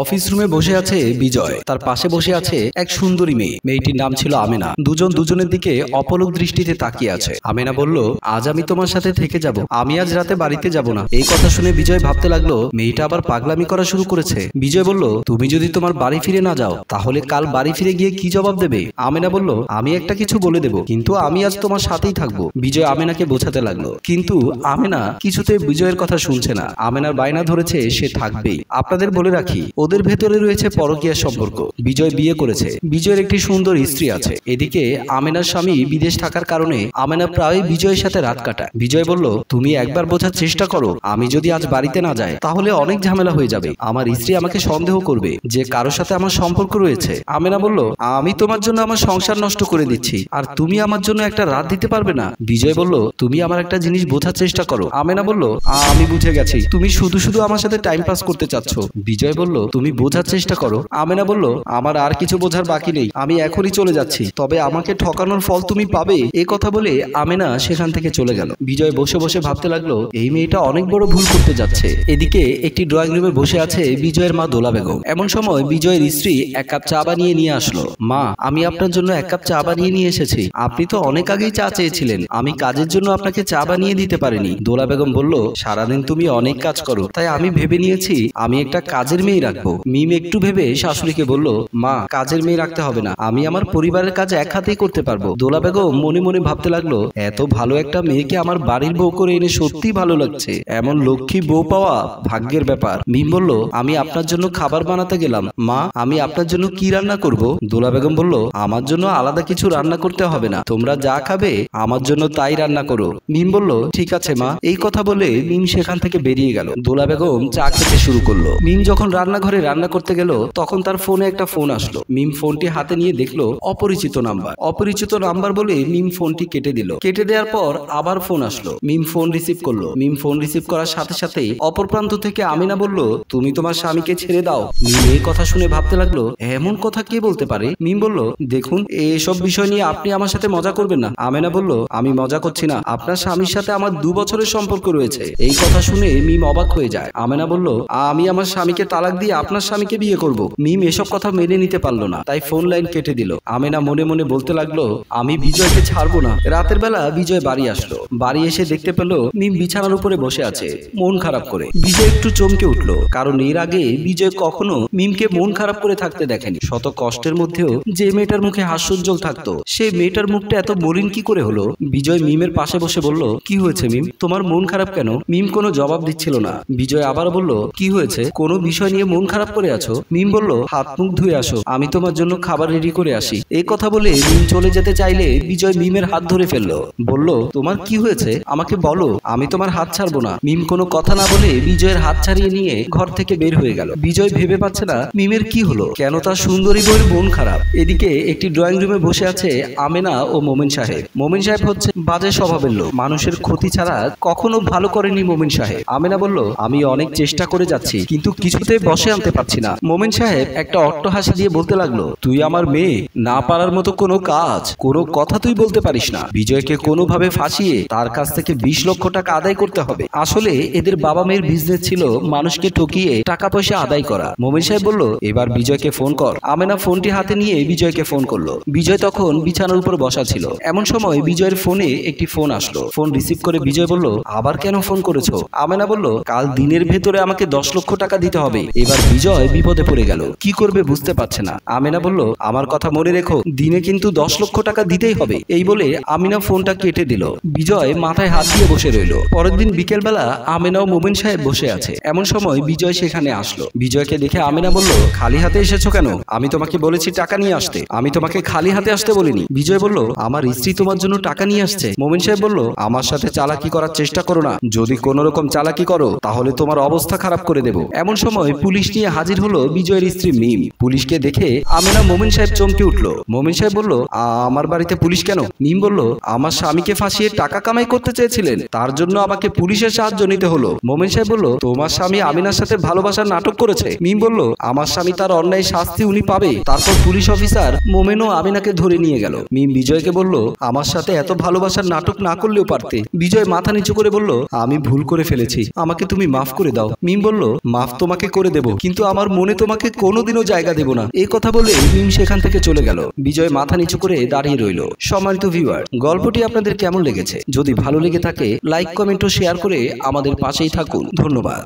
Office রুমে বসে আছে বিজয়। তার পাশে বসে আছে এক সুন্দরী মেয়ে। মেয়েটির নাম ছিল আমেনা। দুজন দুজনের দিকে অপলক দৃষ্টিতে তাকিয়ে আছে। আমেনা বলল, আজ আমি তোমার সাথে থেকে যাব, আমি আজ রাতে বাড়িতে যাব না। এই কথা শুনে বিজয় ভাবতে লাগলো, মেয়েটা আবার পাগলামি করা শুরু করেছে। বিজয় বলল, তুমি যদি তোমার বাড়ি ফিরে না যাও তাহলে কাল বাড়ি ফিরে গিয়ে কি জবাব দেবে? আমেনা বলল, আমি একটা কিছু বলে দেব, কিন্তু আমি আজ তোমার সাথেই থাকবো। বিজয় আমেনাকে বোঝাতে লাগলো, কিন্তু আমেনা কিছুতে বিজয়ের কথা শুনছে না। আমেনার বায়না ধরেছে সে থাকবেই। আপনাদের বলে রাখি, ওদের ভেতরে রয়েছে পরকীয়া সম্পর্ক। বিজয় বিয়ে করেছে, বিজয়ের একটি সুন্দর স্ত্রী আছে। এদিকে আমেনার স্বামী বিদেশ থাকার কারণে আমেনা প্রায় বিজয়ের সাথে রাত কাটায়। বিজয় বলল, তুমি একবার বোঝার চেষ্টা করো, আমি যদি আজ বাড়িতে না যাই তাহলে অনেক ঝামেলা হয়ে যাবে। আমার স্ত্রী আমাকে সন্দেহ করবে যে কারোর সাথে আমার সম্পর্ক রয়েছে। আমেনা বলল, আমি তোমার জন্য আমার সংসার নষ্ট করে দিচ্ছি, আর তুমি আমার জন্য একটা রাত দিতে পারবে না? বিজয় বলল, তুমি আমার একটা জিনিস বোঝার চেষ্টা করো। আমেনা বলল, আমি বুঝে গেছি, তুমি শুধু শুধু আমার সাথে টাইম পাস করতে চাচ্ছ। বিজয় বলল, তুমি বোঝার চেষ্টা করো। আমেনা বলল, আমার আর কিছু বোঝার বাকি নেই, আমি এখনই চলে যাচ্ছি, তবে আমাকে ঠকানোর ফল তুমি পাবে। এই কথা বলে আমেনা সেখান থেকে চলে গেল। বিজয় বসে বসে ভাবতে লাগলো, এই মেয়েটা অনেক বড় ভুল করতে যাচ্ছে। এদিকে একটি ড্রয়িং রুমে বসে আছে বিজয়ের মা দোলা বেগম। এমন সময় বিজয়ের স্ত্রী এক কাপ চা বানিয়ে নিয়ে আসলো। মা, আমি আপনার জন্য এক কাপ চা বানিয়ে নিয়ে এসেছি। আপনি তো অনেক আগেই চা চেয়েছিলেন, আমি কাজের জন্য আপনাকে চা বানিয়ে দিতে পারিনি। দোলা বেগম বলল, সারাদিন তুমি অনেক কাজ করো, তাই আমি ভেবে নিয়েছি আমি একটা কাজের মেয়ে রাখবো। মিম একটু ভেবে শাশুড়িকে বলল, মা, কাজের মেয়ে রাখতে হবে না, আমি আমার পরিবারের কাজ এক হাতেই করতে পারবো। দোলা বেগম মনে মনে ভাবতে লাগলো, এত ভালো একটা মেয়েকে আমার বাড়ির বউ করে এনে সত্যি ভালো লাগছে। এমন লক্ষ্মী বউ পাওয়া ভাগ্যের ব্যাপার। মিম বলল, আমি আপনার জন্য খাবার বানাতে গেলাম। মা, আমি আপনার জন্য কি রান্না করব? দোলা বেগম বলল, আমার জন্য আলাদা কিছু রান্না করতে হবে না, তোমরা যা খাবে আমার জন্য তাই রান্না করো। মিম বলল, ঠিক আছে মা। এই কথা বলে মিম সেখান থেকে বেরিয়ে গেল। দোলা বেগম চা খেতে শুরু করলো। মিম যখন রান্নাঘরে রান্না করতে গেল তখন তার ফোনে একটা ফোন আসলো। মিম ফোনটি হাতে নিয়ে দেখলো অপরিচিত নাম্বার। অপরিচিত নাম্বার বলে মিম ফোনটি কেটে দিল। কেটে দেওয়ার পর আবার ফোন আসলো। মিম ফোন রিসিভ করলো। মিম ফোন রিসিভ করার সাথে সাথেই অপর প্রান্ত থেকে আমিনা বলল, তুমি তোমার স্বামীকে ছেড়ে দাও। মিম এই কথা শুনে ভাবতে লাগলো, এমন কথা কে বলতে পারে? মিম বলল, দেখুন, এসব বিষয় নিয়ে আপনি আমার সাথে মজা করবেন না। আমেনা বলল, আমি মজা করছি না, আপনার স্বামীর সাথে আমার 2 বছরের সম্পর্ক রয়েছে। এই কথা শুনে মিম অবাক হয়ে যায়। আমেনা বলল, আমি আমার স্বামীকে তালাক দিয়ে আপনার স্বামীকে বিয়ে করব। মিম এসব কথা মেনে নিতে পারলো না, তাই ফোন লাইন কেটে দিল। আমেনা মনে মনে বলতে লাগলো, আমি বিজয়কে ছাড়বো না। রাতের বেলা বিজয় বাড়ি আসলো। বাড়ি এসে দেখতে পেল মিম বিছানার উপরে বসে আছে মন খারাপ করে। বিজয় একটু চমকে উঠলো, কারণ এর আগে বিজয় কখনো মিমকে মন খারাপ করে থাকতে দেখেনি। শত কষ্টের মধ্যেও যে মেয়েটার মুখে হাস্যোজ্জ্বল থাকতো, সেই মেয়েটার মুখটা এত মলিন কি করে হলো? বিজয় মিমের পাশে বসে বলল, কি হয়েছে মিম, তোমার মন খারাপ কেন? মিম কোনো জবাব দিচ্ছিল না। বিজয় আবার বলল, কি হয়েছে, কোনো বিষয় নিয়ে মন খারাপ করে আছো? মিম বলল, হাত মুখ ধুয়ে আসো, আমি তোমার জন্য খাবার রেডি করে আসি। এই কথা বলে মিম চলে যেতে চাইলে বিজয় মিমের হাত ধরে ফেললো। বলল, তোমার কি হয়েছে, আমাকে বলো, আমি তোমার হাত ছাড়বো না। মিম কোনো কথা না বলে বিজয়ের হাত ছাড়িয়ে নিয়ে ঘর থেকে বের হয়ে গেল। বিজয় ভেবে পাচ্ছে না মিমের কি হলো, কেন তার সুন্দরী বউয়ের মন খারাপ। এদিকে একটি ড্রয়িং রুমে বসে আছে আমেনা ও মোমেন সাহেব। মোমেন সাহেব হচ্ছে বাজে স্বভাবের লোক, মানুষের ক্ষতি ছাড়া কখনো ভালো করেনি মোমেন সাহেব। আমেনা বলল, আমি অনেক চেষ্টা করে যাচ্ছি, কিন্তু কিছুতে বসে আনতে পারছি না। মোমেন সাহেব একটা অট্টহাসি দিয়ে বলতে লাগলো, তুই আমার মেয়ে, না পারার মতো কোনো কাজ, কোনো কথা তুই বলতে পারিস না। বিজয়কে কোনোভাবে ফাঁসিয়ে তার কাছ থেকে 20 লক্ষ টাকা আদায় করতে হবে। আসলে এদের বাবা মেয়ের বিজনেস ছিল মানুষকে ঠকিয়ে টাকা পয়সা আদায় করা। মোমেন সাহেব বলল, এবার বিজয়কে ফোন কর। আমেনা ফোনটি হাতে নিয়ে বিজয়কে ফোন করলো। বিজয় তখন বিছানার উপর বসা ছিল। এমন সময় বিজয়ের ফোনে একটি ফোন আসলো। ফোন রিসিভ করে বিজয় বলল, আবার কেন ফোন করেছো? আমেনা বলল, কাল দিনের ভেতরে আমাকে 10 লক্ষ টাকা দিতে হবে। এবার বিজয় বিপদে পড়ে গেল, কি করবে বুঝতে পারছে না। আমেনা বলল, আমার কথা মনে রেখো, দিনে কিন্তু 10 লক্ষ টাকা দিতেই হবে। এই বলে আমিনা ফোনটা কেটে দিল। বিজয় মাথায় হাত দিয়ে বসে রইল। পরের দিন বিকেল বেলা আমেনা ও মোমেন সাহেব বসে আছে। এমন সময় বিজয় সেখানে আসলো। বিজয়কে দেখে আমেনা বলল, খালি হাতে এসেছো কেন? আমি তোমাকে বলেছি টাকা নিয়ে আসতে, আমি তোমাকে খালি হাতে আসতে বলিনি। বিজয় বলল, আমার স্ত্রী তোমার জন্য টাকা নিয়ে আসছে। মোমেন সাহেব বলল, আমার সাথে চালাকি করার চেষ্টা করো না, যদি কোন রকম চালাকি করো তাহলে তোমার অবস্থা খারাপ করে দেব। এমন সময় পুলিশ নিয়ে হাজির হলো বিজয়ের স্ত্রী মিম। পুলিশকে দেখে আমেনা মোমেন সাহেব চমকে উঠলো। মোমেন সাহেব বলল, আমার বাড়িতে পুলিশ কেন? মিম বলল, আমার স্বামীকে ফাঁসিয়ে টাকা কামাই করতে চেয়েছিলেন, তার জন্য আমাকে পুলিশের সাহায্য নিতে হলো। মোমেন সাহেব বলল, তোমার স্বামী আমিনার সাথে ভালোবাসার নাটক করেছে। মিম বলল, আমার স্বামী তার অন্যায় শাস্তি উনি পাবে। তারপর পুলিশ অফিসার মোমেন ও আমিনাকে ধরে নিয়ে গেল। মিম বিজয়কে বলল, আমার সাথে এত ভালোবাসার নাটক না করলেও পারতে। বিজয় মাথা নিচু করে বলল, আমি ভুল করে ফেলেছি, আমাকে তুমি মাফ করে দাও। মিম বলল, মাফ তোমাকে করে দেব, কিন্তু আমার মনে তোমাকে কোনোদিনও জায়গা দেব না। এই কথা বলে মিম সেখান থেকে চলে গেল। বিজয় মাথা নিচু করে দাঁড়িয়ে রইল। সম্মানিত ভিউয়ার, গল্পটি আপনাদের কেমন লেগেছে? যদি ভালো লেগে থাকে লাইক, কমেন্ট ও শেয়ার করে আমাদের পাশেই থাকুন। ধন্যবাদ।